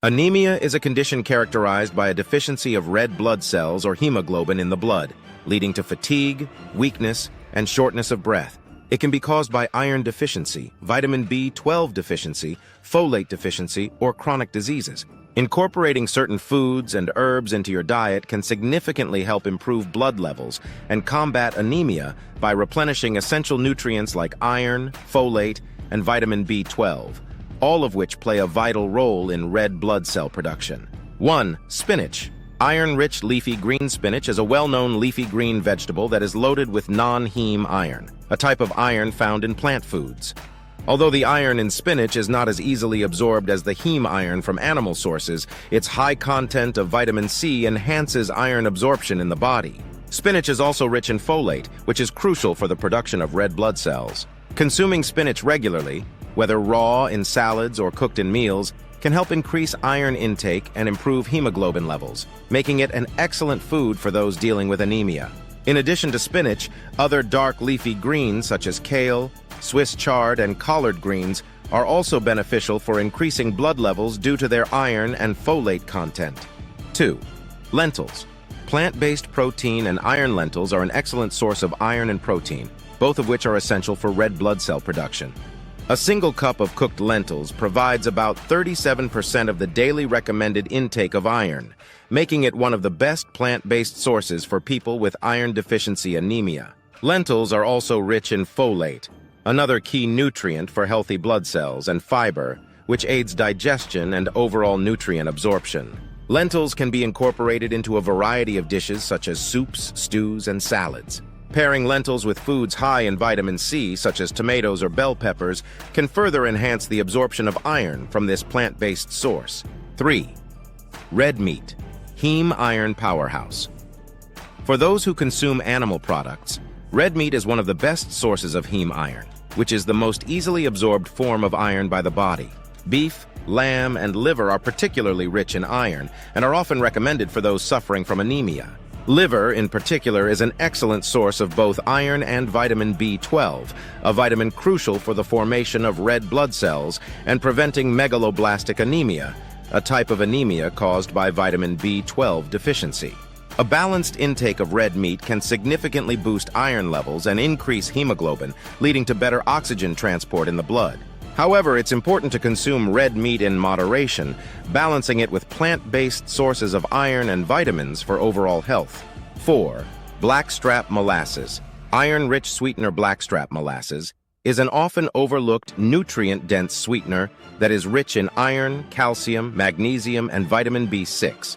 Anemia is a condition characterized by a deficiency of red blood cells or hemoglobin in the blood, leading to fatigue, weakness, and shortness of breath. It can be caused by iron deficiency, vitamin B12 deficiency, folate deficiency, or chronic diseases. Incorporating certain foods and herbs into your diet can significantly help improve blood levels and combat anemia by replenishing essential nutrients like iron, folate, and vitamin B12. All of which play a vital role in red blood cell production. 1. Spinach. Iron-rich leafy green spinach is a well-known leafy green vegetable that is loaded with non-heme iron, a type of iron found in plant foods. Although the iron in spinach is not as easily absorbed as the heme iron from animal sources, its high content of vitamin C enhances iron absorption in the body. Spinach is also rich in folate, which is crucial for the production of red blood cells. Consuming spinach regularly, whether raw in salads or cooked in meals, can help increase iron intake and improve hemoglobin levels, making it an excellent food for those dealing with anemia. In addition to spinach, other dark leafy greens such as kale, Swiss chard, and collard greens are also beneficial for increasing blood levels due to their iron and folate content. 2. Lentils. Plant-based protein and iron lentils are an excellent source of iron and protein, both of which are essential for red blood cell production. A single cup of cooked lentils provides about 37% of the daily recommended intake of iron, making it one of the best plant-based sources for people with iron deficiency anemia. Lentils are also rich in folate, another key nutrient for healthy blood cells, and fiber, which aids digestion and overall nutrient absorption. Lentils can be incorporated into a variety of dishes such as soups, stews, and salads. Pairing lentils with foods high in vitamin C, such as tomatoes or bell peppers, can further enhance the absorption of iron from this plant-based source. 3. Red meat. Heme iron powerhouse. For those who consume animal products, red meat is one of the best sources of heme iron, which is the most easily absorbed form of iron by the body. Beef, lamb, and liver are particularly rich in iron and are often recommended for those suffering from anemia. Liver, in particular, is an excellent source of both iron and vitamin B12, a vitamin crucial for the formation of red blood cells and preventing megaloblastic anemia, a type of anemia caused by vitamin B12 deficiency. A balanced intake of red meat can significantly boost iron levels and increase hemoglobin, leading to better oxygen transport in the blood. However, it's important to consume red meat in moderation, balancing it with plant-based sources of iron and vitamins for overall health. 4. Blackstrap molasses. Iron-rich sweetener blackstrap molasses is an often overlooked nutrient-dense sweetener that is rich in iron, calcium, magnesium, and vitamin B6.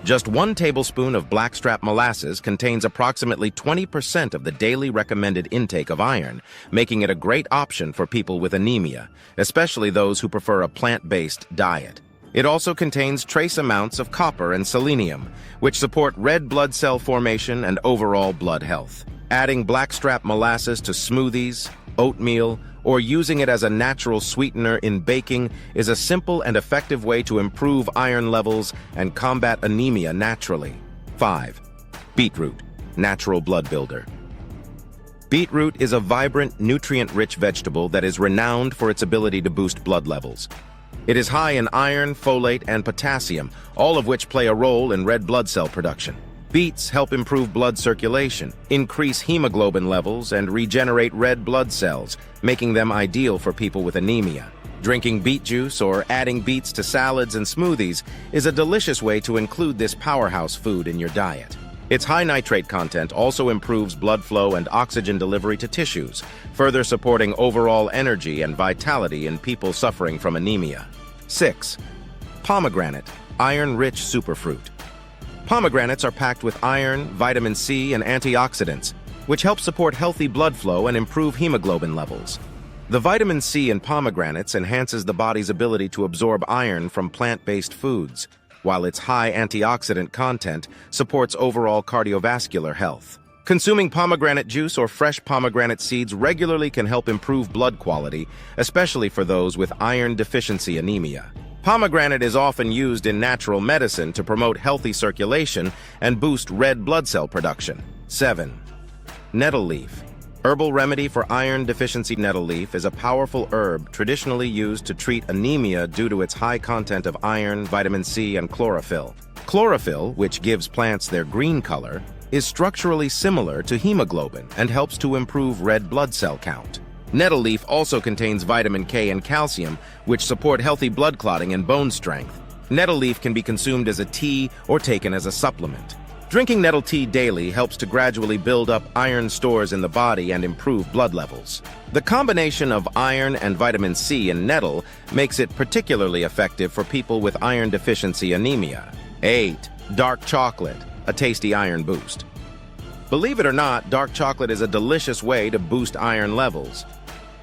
Just 1 tablespoon of blackstrap molasses contains approximately 20% of the daily recommended intake of iron, making it a great option for people with anemia, especially those who prefer a plant-based diet. It also contains trace amounts of copper and selenium, which support red blood cell formation and overall blood health. Adding blackstrap molasses to smoothies, oatmeal, or using it as a natural sweetener in baking is a simple and effective way to improve iron levels and combat anemia naturally. 5. Beetroot, natural blood builder. Beetroot is a vibrant, nutrient-rich vegetable that is renowned for its ability to boost blood levels. It is high in iron, folate, and potassium, all of which play a role in red blood cell production. Beets help improve blood circulation, increase hemoglobin levels, and regenerate red blood cells, making them ideal for people with anemia. Drinking beet juice or adding beets to salads and smoothies is a delicious way to include this powerhouse food in your diet. Its high nitrate content also improves blood flow and oxygen delivery to tissues, further supporting overall energy and vitality in people suffering from anemia. 6. Pomegranate, iron-rich superfruit. Pomegranates are packed with iron, vitamin C, and antioxidants, which help support healthy blood flow and improve hemoglobin levels. The vitamin C in pomegranates enhances the body's ability to absorb iron from plant-based foods, while its high antioxidant content supports overall cardiovascular health. Consuming pomegranate juice or fresh pomegranate seeds regularly can help improve blood quality, especially for those with iron deficiency anemia. Pomegranate is often used in natural medicine to promote healthy circulation and boost red blood cell production. 7. Nettle leaf. Herbal remedy for iron deficiency. Nettle leaf is a powerful herb traditionally used to treat anemia due to its high content of iron, vitamin C, and chlorophyll. Chlorophyll, which gives plants their green color, is structurally similar to hemoglobin and helps to improve red blood cell count. Nettle leaf also contains vitamin K and calcium, which support healthy blood clotting and bone strength. Nettle leaf can be consumed as a tea or taken as a supplement. Drinking nettle tea daily helps to gradually build up iron stores in the body and improve blood levels. The combination of iron and vitamin C in nettle makes it particularly effective for people with iron deficiency anemia. 8. Dark chocolate, a tasty iron boost. Believe it or not, dark chocolate is a delicious way to boost iron levels.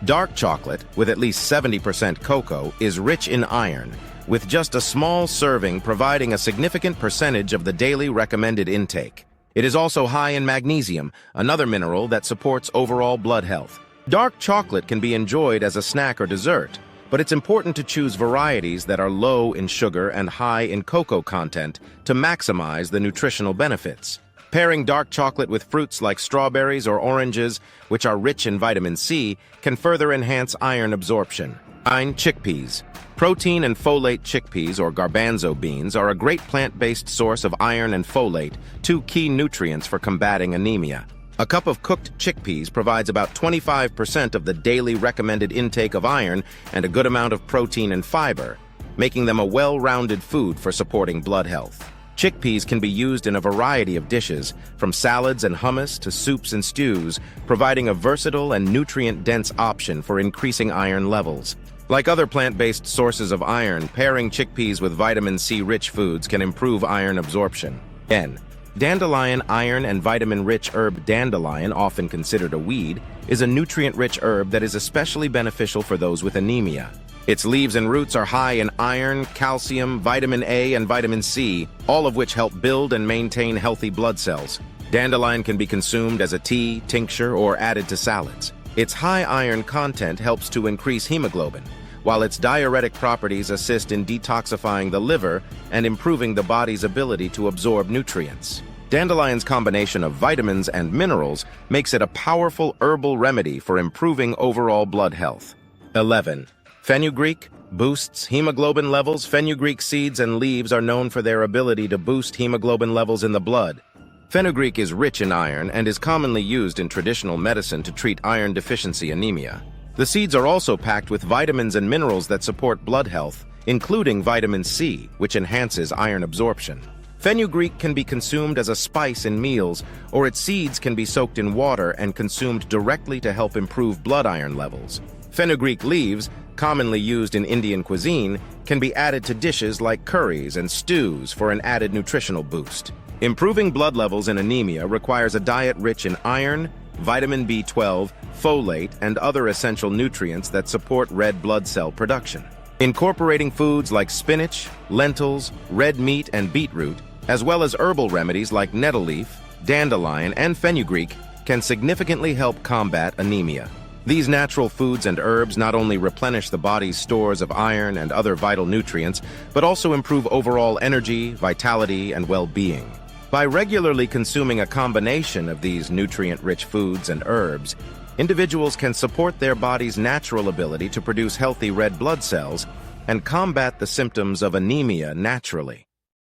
Dark chocolate, with at least 70% cocoa, is rich in iron, with just a small serving providing a significant percentage of the daily recommended intake. It is also high in magnesium, another mineral that supports overall blood health. Dark chocolate can be enjoyed as a snack or dessert, but it's important to choose varieties that are low in sugar and high in cocoa content to maximize the nutritional benefits. Pairing dark chocolate with fruits like strawberries or oranges, which are rich in vitamin C, can further enhance iron absorption. 9. Chickpeas. Protein and folate. Chickpeas, or garbanzo beans, are a great plant-based source of iron and folate, two key nutrients for combating anemia. A cup of cooked chickpeas provides about 25% of the daily recommended intake of iron and a good amount of protein and fiber, making them a well-rounded food for supporting blood health. Chickpeas can be used in a variety of dishes, from salads and hummus to soups and stews, providing a versatile and nutrient-dense option for increasing iron levels. Like other plant-based sources of iron, pairing chickpeas with vitamin C-rich foods can improve iron absorption. N. Dandelion. Iron and vitamin-rich herb dandelion, often considered a weed, is a nutrient-rich herb that is especially beneficial for those with anemia. Its leaves and roots are high in iron, calcium, vitamin A, and vitamin C, all of which help build and maintain healthy blood cells. Dandelion can be consumed as a tea, tincture, or added to salads. Its high iron content helps to increase hemoglobin, while its diuretic properties assist in detoxifying the liver and improving the body's ability to absorb nutrients. Dandelion's combination of vitamins and minerals makes it a powerful herbal remedy for improving overall blood health. 11. Fenugreek boosts hemoglobin levels. Fenugreek seeds and leaves are known for their ability to boost hemoglobin levels in the blood. Fenugreek is rich in iron and is commonly used in traditional medicine to treat iron deficiency anemia. The seeds are also packed with vitamins and minerals that support blood health, including vitamin C, which enhances iron absorption. Fenugreek can be consumed as a spice in meals, or its seeds can be soaked in water and consumed directly to help improve blood iron levels. Fenugreek leaves, commonly used in Indian cuisine, can be added to dishes like curries and stews for an added nutritional boost. Improving blood levels in anemia requires a diet rich in iron, vitamin B12, folate, and other essential nutrients that support red blood cell production. Incorporating foods like spinach, lentils, red meat, and beetroot, as well as herbal remedies like nettle leaf, dandelion, and fenugreek, can significantly help combat anemia. These natural foods and herbs not only replenish the body's stores of iron and other vital nutrients, but also improve overall energy, vitality, and well-being. By regularly consuming a combination of these nutrient-rich foods and herbs, individuals can support their body's natural ability to produce healthy red blood cells and combat the symptoms of anemia naturally.